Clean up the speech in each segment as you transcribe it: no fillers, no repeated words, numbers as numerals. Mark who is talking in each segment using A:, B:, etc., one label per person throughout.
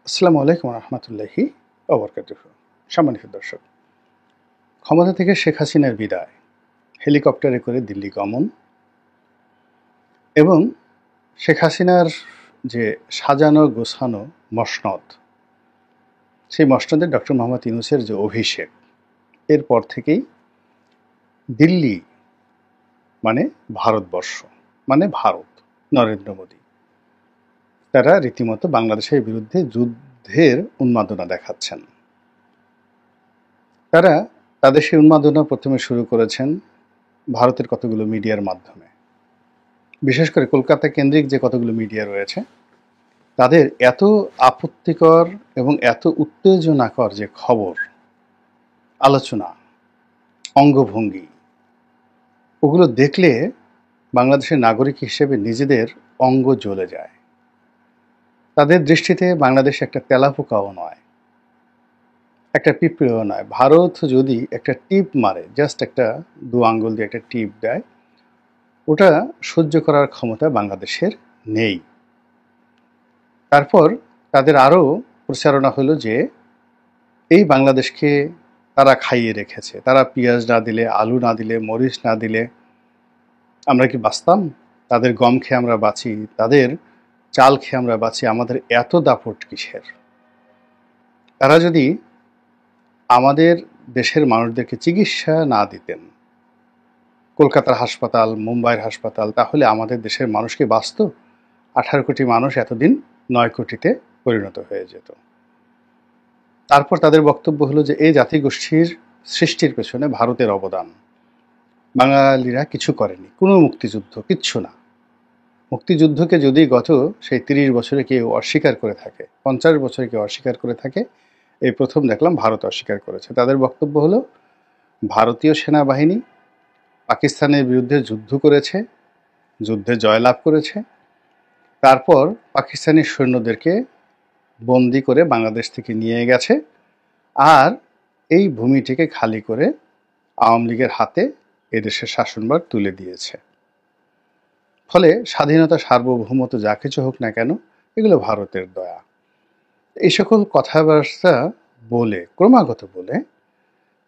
A: আসসালামু আলাইকুম রহমতুল্লাহি ওবরকাতুহু। সম্মানিত দর্শক, ক্ষমতা থেকে শেখ হাসিনার বিদায়, হেলিকপ্টারে করে দিল্লি গমন এবং শেখ হাসিনার যে সাজানো গোছানো মসনদ, সেই মসনদে ডক্টর মোহাম্মদ ইউনূসের যে অভিষেক, এরপর থেকেই দিল্লি মানে ভারতবর্ষ, মানে ভারত, নরেন্দ্র মোদী তারা রীতিমতো বাংলাদেশের বিরুদ্ধে যুদ্ধের উন্মাদনা দেখাচ্ছেন। তারা তাদের সেই উন্মাদনা প্রথমে শুরু করেছেন ভারতের কতগুলো মিডিয়ার মাধ্যমে, বিশেষ করে কলকাতা কেন্দ্রিক যে কতগুলো মিডিয়া রয়েছে তাদের এত আপত্তিকর এবং এত উত্তেজনাকর যে খবর, আলোচনা, অঙ্গভঙ্গি, ওগুলো দেখলে বাংলাদেশের নাগরিক হিসেবে নিজেদের অঙ্গ জ্বলে যায়। তাদের দৃষ্টিতে বাংলাদেশ একটা তেলাপোকাও নয়, একটা পিঁপড়েও নয়। ভারত যদি একটা টিপ মারে, জাস্ট একটা দু আঙ্গুল দিয়ে একটা টিপ দেয়, ওটা সহ্য করার ক্ষমতা বাংলাদেশের নেই। তারপর তাদের আরও প্রচারণা হলো যে এই বাংলাদেশকে তারা খাইয়ে রেখেছে, তারা পেঁয়াজ না দিলে, আলু না দিলে, মরিচ না দিলে আমরা কি বাঁচতাম? তাদের গম খেয়ে আমরা বাঁচি, তাদের চাল খেয়ে আমরা বাঁচি, আমাদের এত দাপট কিসের? তারা যদি আমাদের দেশের মানুষদেরকে চিকিৎসা না দিতেন, কলকাতার হাসপাতাল, মুম্বাইয়ের হাসপাতাল, তাহলে আমাদের দেশের মানুষ কি বাঁচত? 18 কোটি মানুষ এতদিন 9 কোটিতে পরিণত হয়ে যেত। তারপর তাদের বক্তব্য হলো যে এই জাতিগোষ্ঠীর সৃষ্টির পেছনে ভারতের অবদান, বাঙালিরা কিছু করেনি, কোনো মুক্তিযুদ্ধ, কিচ্ছু না। মুক্তিযুদ্ধকে যদি গত সেই 30 বছরে কেউ অস্বীকার করে থাকে, 50 বছরে কেউ অস্বীকার করে থাকে, এই প্রথম দেখলাম ভারত অস্বীকার করেছে। তাদের বক্তব্য হলো ভারতীয় সেনাবাহিনী পাকিস্তানের বিরুদ্ধে যুদ্ধ করেছে, যুদ্ধে জয়লাভ করেছে, তারপর পাকিস্তানি সৈন্যদেরকে বন্দি করে বাংলাদেশ থেকে নিয়ে গেছে, আর এই ভূমিটিকে খালি করে আওয়ামী লীগের হাতে এদেশের শাসনভার তুলে দিয়েছে। ফলে স্বাধীনতা, সার্বভৌমত্ব যা কিছু হোক না কেন, এগুলো ভারতের দয়া। এই সকল কথাবার্তা বলে, ক্রমাগত বলে,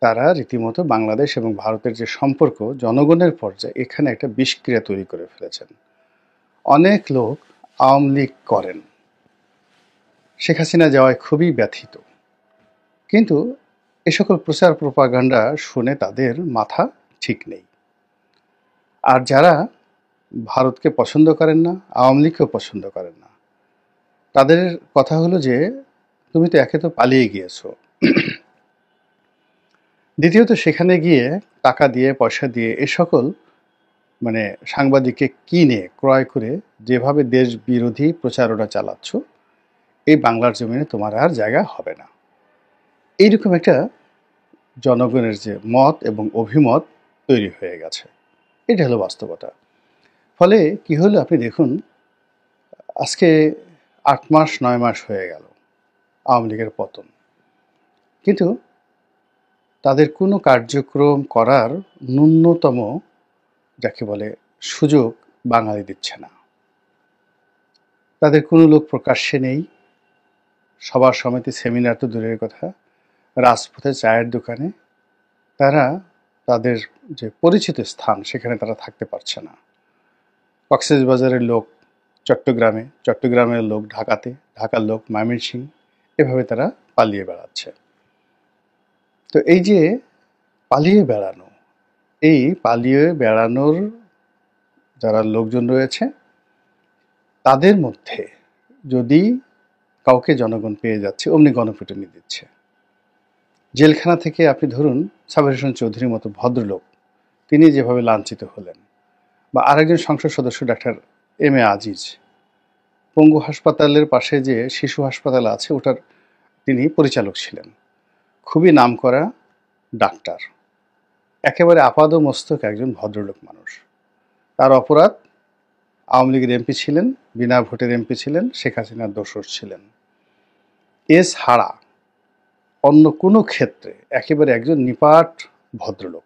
A: তারা রীতিমতো বাংলাদেশ এবং ভারতের যে সম্পর্ক জনগণের পর্যায়ে, এখানে একটা বিষক্রিয়া তৈরি করে ফেলেছেন। অনেক লোক আওয়ামী লীগ করেন, শেখ হাসিনা যাওয়ায় খুবই ব্যথিত, কিন্তু এ সকল প্রচার প্রপাগান্ডা শুনে তাদের মাথা ঠিক নেই। আর যারা ভারতকে পছন্দ করেন না, আওয়ামী লীগকেও পছন্দ করেন না, তাদের কথা হলো যে তুমি তো একে তো পালিয়ে গিয়েছো, দ্বিতীয়ত সেখানে গিয়ে টাকা দিয়ে, পয়সা দিয়ে এ সকল সাংবাদিককে কিনে ক্রয় করে যেভাবে দেশ বিরোধী প্রচারণা চালাচ্ছ, এই বাংলার জমিনে তোমার আর জায়গা হবে না। এইরকম একটা জনগণের যে মত এবং অভিমত তৈরি হয়ে গেছে, এটা হলো বাস্তবতা। ফলে কি হলো, আপনি দেখুন, আজকে 8 মাস 9 মাস হয়ে গেল আওয়ামী লীগের পতন, কিন্তু তাদের কোনো কার্যক্রম করার ন্যূনতম যাকে বলে সুযোগ বাঙালি দিচ্ছে না। তাদের কোনো লোক প্রকাশ্যে নেই, সভা সমিতি, সেমিনার তো দূরের কথা, রাজপথে, চায়ের দোকানে তারা তাদের যে পরিচিত স্থান সেখানে তারা থাকতে পারছে না। কক্সবাজারের লোক চট্টগ্রামে, চট্টগ্রামের লোক ঢাকাতে, ঢাকার লোক ময়মনসিংহ, এভাবে তারা পালিয়ে বেড়াচ্ছে। তো এই যে পালিয়ে বেড়ানো, এই পালিয়ে বেড়ানোর যারা লোকজন রয়েছে, তাদের মধ্যে যদি কাউকে জনগণ পেয়ে যাচ্ছে, অমনি গণপিটুনি দিচ্ছে। জেলখানা থেকে আপনি ধরুন সাবের হোসেন চৌধুরীর মতো ভদ্রলোক, তিনি যেভাবে লাঞ্ছিত হলেন, বা আরেকজন সংসদ সদস্য ডাক্তার এম এ আজিজ, পঙ্গু হাসপাতালের পাশে যে শিশু হাসপাতাল আছে ওটার তিনি পরিচালক ছিলেন, খুবই নামকরা ডাক্তার, একেবারে আপাদমস্তক একজন ভদ্রলোক মানুষ। তার অপরাধ, আওয়ামী লীগের এমপি ছিলেন, বিনা ভোটের এমপি ছিলেন, শেখ হাসিনার দোসর ছিলেন। এছাড়া অন্য কোনো ক্ষেত্রে একেবারে একজন নিপাট ভদ্রলোক,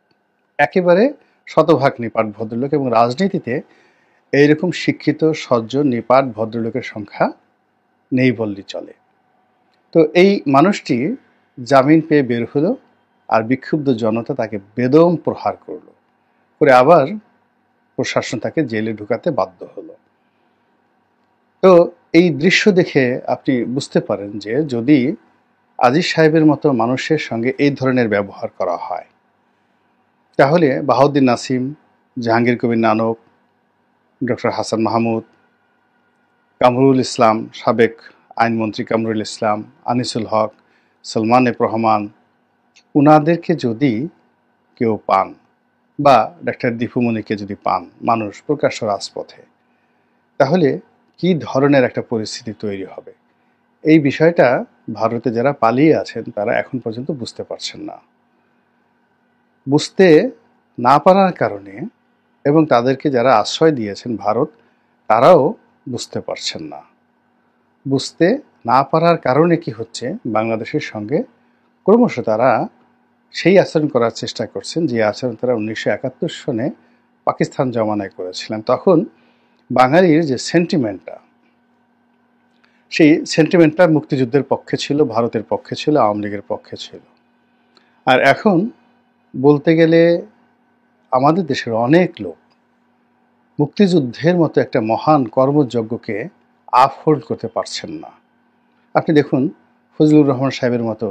A: একেবারে শতভাগ নিপাট ভদ্রলোক, এবং রাজনীতিতে এইরকম শিক্ষিত, সজ্জন, নিপাট ভদ্রলোকের সংখ্যা নেই বললেই চলে। তো এই মানুষটি জামিন পেয়ে বের হলো, আর বিক্ষুব্ধ জনতা তাকে বেদম প্রহার করলো, করে আবার প্রশাসন তাকে জেলে ঢুকাতে বাধ্য হলো। তো এই দৃশ্য দেখে আপনি বুঝতে পারেন যে যদি আজিজ সাহেবের মতো মানুষের সঙ্গে এই ধরনের ব্যবহার করা হয়, তাহলে বাহাউদ্দিন নাসিম, জাহাঙ্গীর কবির নানক, ডক্টর হাসান মাহমুদ, কামরুল ইসলাম, সাবেক আইনমন্ত্রী কামরুল ইসলাম, আনিসুল হক, সলমান এফ রহমান, উনাদেরকে যদি কেউ পান, বা ডাক্তার দীপুমণিকে যদি পান মানুষ প্রকাশ্য রাজপথে, তাহলে কি ধরনের একটা পরিস্থিতি তৈরি হবে, এই বিষয়টা ভারতে যারা পালিয়ে আছেন তারা এখন পর্যন্ত বুঝতে পারছেন না। বুঝতে না পারার কারণে, এবং তাদেরকে যারা আশ্রয় দিয়েছেন ভারত, তারাও বুঝতে পারছেন না। বুঝতে না পারার কারণে কি হচ্ছে, বাংলাদেশের সঙ্গে ক্রমশ তারা সেই আচরণ করার চেষ্টা করছেন যে আচরণ তারা 1971 সনে পাকিস্তান জমানায় করেছিলেন। তখন বাঙালির যে সেন্টিমেন্টটা, সেই সেন্টিমেন্টটা মুক্তিযুদ্ধের পক্ষে ছিল, ভারতের পক্ষে ছিল, আওয়ামী লীগের পক্ষে ছিল। আর এখন বলতে গেলে আমাদের দেশের অনেক লোক মুক্তিযুদ্ধের মতো একটা মহান কর্মযজ্ঞকে আপহোল্ড করতে পারছেন না। আপনি দেখুন, ফজলুর রহমান সাহেবের মতো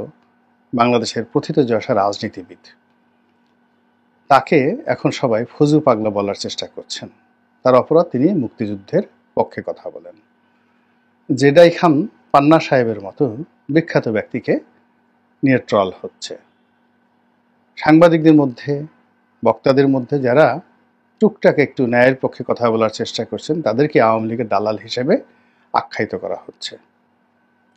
A: বাংলাদেশের প্রথিতযশা রাজনীতিবিদ, তাকে এখন সবাই ফজু পাগলা বলার চেষ্টা করছেন। তার অপরাধ, তিনি মুক্তিযুদ্ধের পক্ষে কথা বলেন। জেডাই খান পান্না সাহেবের মতো বিখ্যাত ব্যক্তিকে নিয়ে ট্রল হচ্ছে। সাংবাদিকদের মধ্যে, বক্তাদের মধ্যে যারা টুকটাক একটু ন্যায়ের পক্ষে কথা বলার চেষ্টা করছেন, তাদেরকে আওয়ামী লীগের দালাল হিসেবে আখ্যায়িত করা হচ্ছে।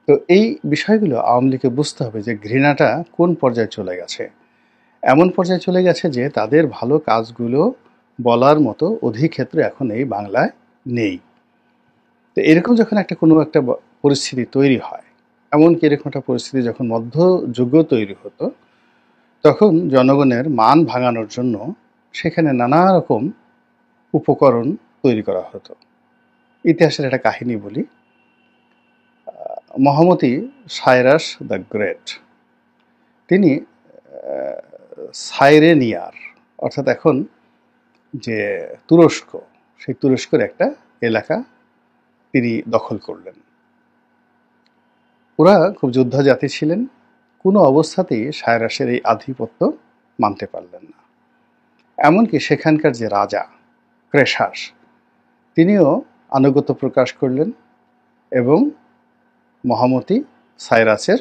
A: তো এই বিষয়গুলো আওয়ামী লীগকে বুঝতে হবে যে ঘৃণাটা কোন পর্যায়ে চলে গেছে। এমন পর্যায়ে চলে গেছে যে তাদের ভালো কাজগুলো বলার মতো অধিক্ষেত্র এখন এই বাংলায় নেই। তো এরকম যখন কোনো একটা পরিস্থিতি তৈরি হয়, এমনকি এরকম একটা পরিস্থিতি যখন মধ্যযুগ তৈরি হতো, তখন জনগণের মান ভাঙানোর জন্য সেখানে নানা রকম উপকরণ তৈরি করা হতো। ইতিহাসের একটা কাহিনী বলি। মহামতি সাইরাস দ্য গ্রেট, তিনি সাইরেনিয়ার, অর্থাৎ এখন যে তুরস্ক, সেই তুরস্কের একটা এলাকা তিনি দখল করলেন। ওরা খুব যোদ্ধা জাতি ছিলেন, কোনো অবস্থাতেই সাইরাসের এই আধিপত্য মানতে পারলেন না। এমনকি সেখানকার যে রাজা ক্রেশাস, তিনিও আনুগত্য প্রকাশ করলেন এবং মহামতি সাইরাসের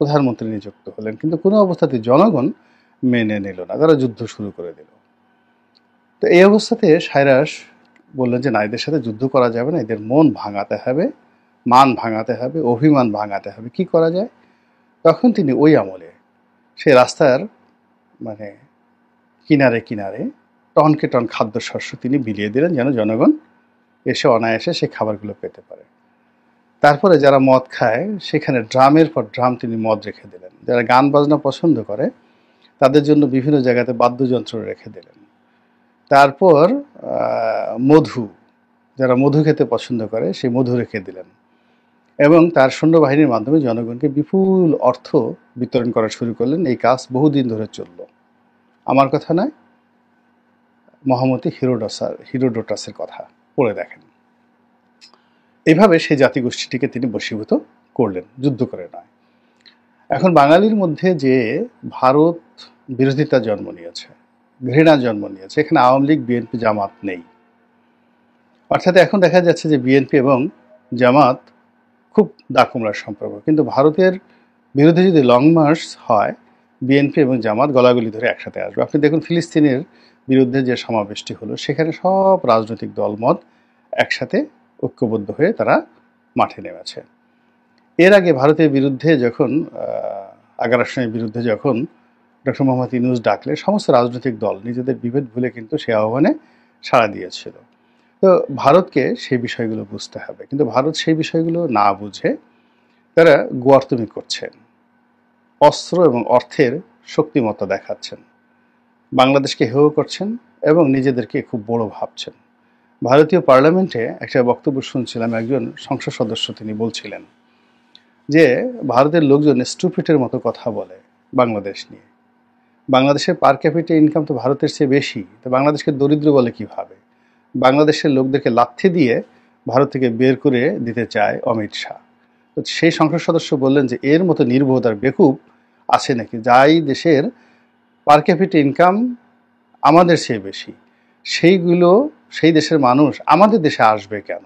A: প্রধানমন্ত্রী নিযুক্ত হলেন। কিন্তু কোনো অবস্থাতে জনগণ মেনে নিল না, তারা যুদ্ধ শুরু করে দিল। তো এই অবস্থাতে সাইরাস বললেন যে না, এদের সাথে যুদ্ধ করা যাবে না, এদের মন ভাঙাতে হবে, মান ভাঙাতে হবে, অভিমান ভাঙাতে হবে। কি করা যায়? তখন তিনি ওই আমলে সে রাস্তার কিনারে কিনারে টনকে টন খাদ্যশস্য তিনি বিলিয়ে দিলেন, যেন জনগণ এসে অনায়াসে সেই খাবারগুলো পেতে পারে। তারপরে যারা মদ খায়, সেখানে ড্রামের পর ড্রাম তিনি মদ রেখে দিলেন। যারা গান বাজনা পছন্দ করে, তাদের জন্য বিভিন্ন জায়গাতে বাদ্যযন্ত্র রেখে দিলেন। তারপর মধু, যারা মধু খেতে পছন্দ করে, সেই মধু রেখে দিলেন। এবং তার সৈন্যবাহিনীর মাধ্যমে জনগণকে বিপুল অর্থ বিতরণ করা শুরু করলেন। এই কাজ বহুদিন ধরে চলল। আমার কথা নয়, মহামতি হিরোডোটাসের কথা পড়ে দেখেন। এইভাবে সেই জাতিগোষ্ঠীটিকে তিনি বশীভূত করলেন, যুদ্ধ করে নয়। এখন বাঙালির মধ্যে যে ভারত বিরোধিতা জন্ম নিয়েছে, ঘৃণা জন্ম নিয়েছে, এখানে আওয়ামী লীগ, বিএনপি, জামাত নেই। অর্থাৎ এখন দেখা যাচ্ছে যে বিএনপি এবং জামাত খুব দাকুমড়ার সম্পর্ক, কিন্তু ভারতের বিরুদ্ধে যদি লং মার্চ হয়, বিএনপি এবং জামাত গলাগলি ধরে একসাথে আসবে। আপনি দেখুন, ফিলিস্তিনের বিরুদ্ধে যে সমাবেশটি হলো, সেখানে সব রাজনৈতিক দলমত একসাথে ঐক্যবদ্ধ হয়ে তারা মাঠে নেমেছে। এর আগে ভারতের বিরুদ্ধে যখন আগ্রাসনের বিরুদ্ধে যখন ডক্টর মোহাম্মদ ইউনূস ডাকলে, সমস্ত রাজনৈতিক দল নিজেদের বিভেদ ভুলে কিন্তু সে আহ্বানে সাড়া দিয়েছিল। তো ভারতকে সেই বিষয়গুলো বুঝতে হবে, কিন্তু ভারত সেই বিষয়গুলো না বুঝে তারা গোয়ার্তুমি করছেন, অস্ত্র এবং অর্থের শক্তিমত্তা দেখাচ্ছেন, বাংলাদেশকে হেয় করছেন এবং নিজেদেরকে খুব বড় ভাবছেন। ভারতীয় পার্লামেন্টে একটা বক্তব্য শুনছিলাম, একজন সংসদ সদস্য তিনি বলছিলেন যে ভারতের লোকজন স্টুপিটের মতো কথা বলে বাংলাদেশ নিয়ে। বাংলাদেশের পার ক্যাপিটা ইনকাম তো ভারতের চেয়ে বেশি, তো বাংলাদেশকে দরিদ্র বলে কিভাবে? বাংলাদেশের লোকদেরকে লাথি দিয়ে ভারত থেকে বের করে দিতে চায় অমিত শাহ। তো সেই সংসদ সদস্য বললেন যে এর মতো নির্বোধ আর বেকুব আছে নাকি, যাই দেশের পার ক্যাপিটা ইনকাম আমাদের চেয়ে বেশি, সেই দেশের মানুষ আমাদের দেশে আসবে কেন?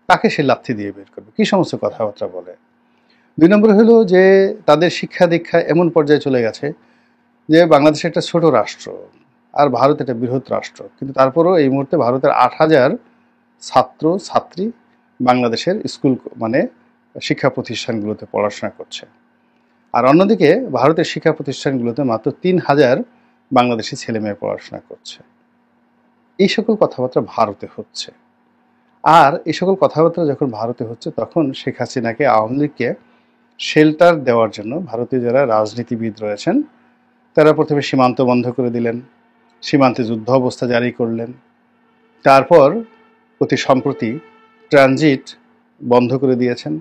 A: তাকে সে লাথি দিয়ে বের করবে? কি সমস্ত কথাবার্তা বলে। 2 নম্বর হলো যে তাদের শিক্ষা দীক্ষা এমন পর্যায়ে চলে গেছে যে বাংলাদেশ একটা ছোট রাষ্ট্র আর ভারত একটা বৃহৎ রাষ্ট্র, কিন্তু তারপরেও এই মুহূর্তে ভারতের 8,000 ছাত্র ছাত্রী বাংলাদেশের স্কুল মানে শিক্ষা প্রতিষ্ঠানগুলোতে পড়াশোনা করছে, আর অন্যদিকে ভারতের শিক্ষা প্রতিষ্ঠানগুলোতে মাত্র 3,000 বাংলাদেশি ছেলে মেয়ে পড়াশোনা করছে। এই সকল কথাবার্তা ভারতে হচ্ছে, আর এই সকল কথাবার্তা যখন ভারতে হচ্ছে তখন শেখ হাসিনাকে, আওয়ামী লীগকে শেল্টার দেওয়ার জন্য ভারতীয় যারা রাজনীতিবিদ রয়েছেন তারা প্রথমে সীমান্ত বন্ধ করে দিলেন, সীমান্তে যুদ্ধ অবস্থা জারি করলেন, তারপর অতি সম্প্রতি ট্রানজিট বন্ধ করে দিয়েছেন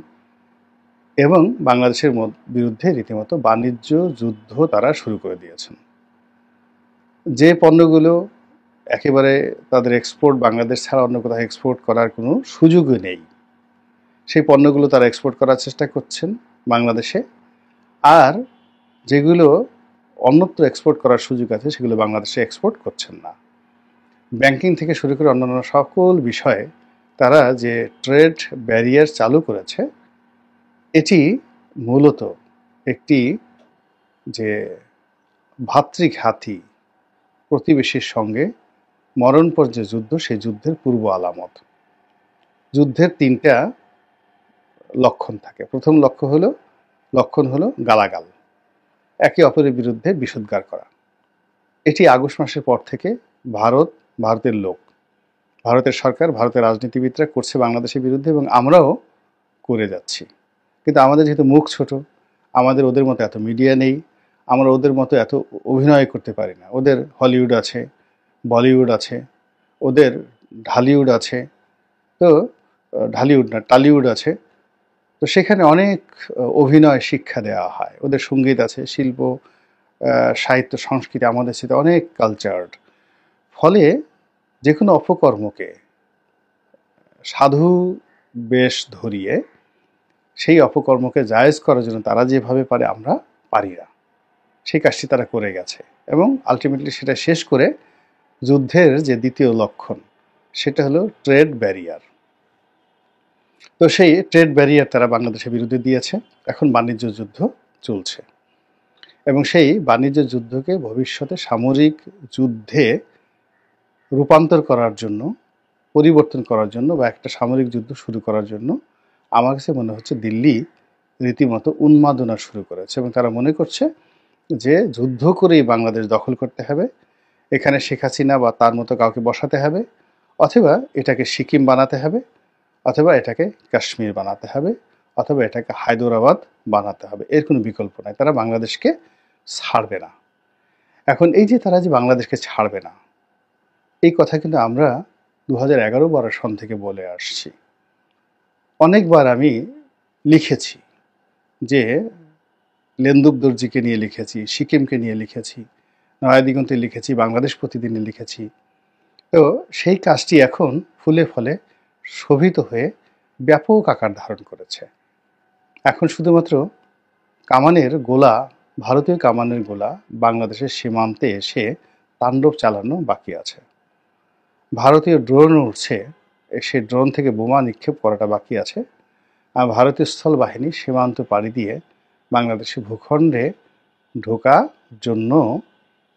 A: এবং বাংলাদেশের বিরুদ্ধে রীতিমতো বাণিজ্য যুদ্ধ তারা শুরু করে দিয়েছেন। যে পণ্যগুলো একেবারে তাদের এক্সপোর্ট বাংলাদেশ ছাড়া অন্য কোথাও এক্সপোর্ট করার কোনো সুযোগই নেই, সেই পণ্যগুলো তারা এক্সপোর্ট করার চেষ্টা করছেন বাংলাদেশে, আর যেগুলো অন্যত্র এক্সপোর্ট করার সুযোগ আছে সেগুলো বাংলাদেশে এক্সপোর্ট করছেন না। ব্যাংকিং থেকে শুরু করে অন্যান্য সকল বিষয়ে তারা যে ট্রেড ব্যারিয়ার চালু করেছে, এটি মূলত একটি যে ভাতৃঘাতী প্রতিবেশীর সঙ্গে মরণপর যে যুদ্ধ, সেই যুদ্ধের পূর্ব আলামত। যুদ্ধের 3টা লক্ষণ থাকে। প্রথম লক্ষণ হলো গালাগাল, একে অপরের বিরুদ্ধে বিষোদ্গার করা। এটি আগস্ট মাসের পর থেকে ভারতের লোক, ভারতের সরকার, ভারতের রাজনীতিবিদরা করছে বাংলাদেশের বিরুদ্ধে, এবং আমরাও করে যাচ্ছি। কিন্তু আমাদের যেহেতু মুখ ছোট, আমাদের ওদের মতো এত মিডিয়া নেই, আমরা ওদের মতো এত অভিনয় করতে পারি না। ওদের হলিউড আছে, বলিউড আছে, ওদের ঢালিউড আছে, তো ঢালিউড না টালিউড আছে, তো সেখানে অনেক অভিনয় শিক্ষা দেওয়া হয়। ওদের সঙ্গীত আছে, শিল্প, সাহিত্য, সংস্কৃতি আমাদের সাথে অনেক কালচার্ড। ফলে যে কোনো অপকর্মকে সাধু বেশ ধরিয়ে সেই অপকর্মকে জায়েজ করার জন্য তারা যেভাবে পারে আমরা পারি না, সেই কাজটি তারা করে গেছে, এবং আলটিমেটলি সেটা শেষ করে যুদ্ধের যে দ্বিতীয় লক্ষণ সেটা হলো ট্রেড ব্যারিয়ার। তো সেই ট্রেড ব্যারিয়ার তারা বাংলাদেশের বিরুদ্ধে দিয়েছে, এখন বাণিজ্য যুদ্ধ চলছে, এবং সেই বাণিজ্য যুদ্ধকে ভবিষ্যতে সামরিক যুদ্ধে রূপান্তর করার জন্য, পরিবর্তন করার জন্য, বা একটা সামরিক যুদ্ধ শুরু করার জন্য আমার কাছে মনে হচ্ছে দিল্লি রীতিমতো উন্মাদনা শুরু করেছে, এবং তারা মনে করছে যে যুদ্ধ করেই বাংলাদেশ দখল করতে হবে, এখানে শেখ হাসিনা বা তার মতো কাউকে বসাতে হবে, অথবা এটাকে সিকিম বানাতে হবে, অথবা এটাকে কাশ্মীর বানাতে হবে, অথবা এটাকে হায়দরাবাদ বানাতে হবে। এর কোনো বিকল্প নাই, তারা বাংলাদেশকে ছাড়বে না। এখন এই যে তারা যে বাংলাদেশকে ছাড়বে না, এই কথা কিন্তু আমরা 2011-12 সন থেকে বলে আসছি। অনেকবার আমি লিখেছি, যে লেন্দুব দর্জিকে নিয়ে লিখেছি, সিকিমকে নিয়ে লিখেছি, নয়াদিগন্তে লিখেছি, বাংলাদেশ প্রতিদিনে লিখেছি। তো সেই কাজটি এখন ফুলে ফলে শোভিত হয়ে ব্যাপক আকার ধারণ করেছে। এখন শুধুমাত্র কামানের গোলা, ভারতীয় কামানের গোলা বাংলাদেশের সীমান্তে এসে তাণ্ডব চালানো বাকি আছে। ভারতীয় ড্রোন উঠছে, সেই ড্রোন থেকে বোমা নিক্ষেপ করাটা বাকি আছে, আর ভারতীয় স্থল বাহিনী সীমান্ত পাড়ি দিয়ে বাংলাদেশের ভূখণ্ডে ঢোকার জন্য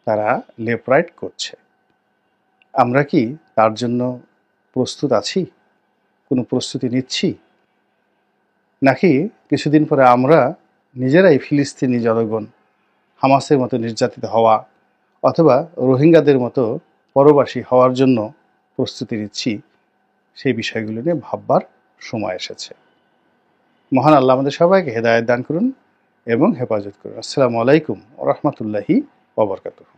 A: তারা লেফট রাইট করছে। আমরা কি তার জন্য প্রস্তুত আছি? কোনো প্রস্তুতি নিচ্ছি? নাকি কিছুদিন পরে আমরা নিজেরাই ফিলিস্তিনি জনগণ হামাসের মতো নির্যাতিত হওয়া, অথবা রোহিঙ্গাদের মতো পরবাসী হওয়ার জন্য প্রস্তুতি নিচ্ছি? সেই বিষয়গুলো নিয়ে ভাববার সময় এসেছে। মহান আল্লাহ আমাদের সবাইকে হেদায়েত দান করুন এবং হেফাজত করুন। আসসালামু আলাইকুম ওয়া রাহমাতুল্লাহি ওয়া বারাকাতুহু।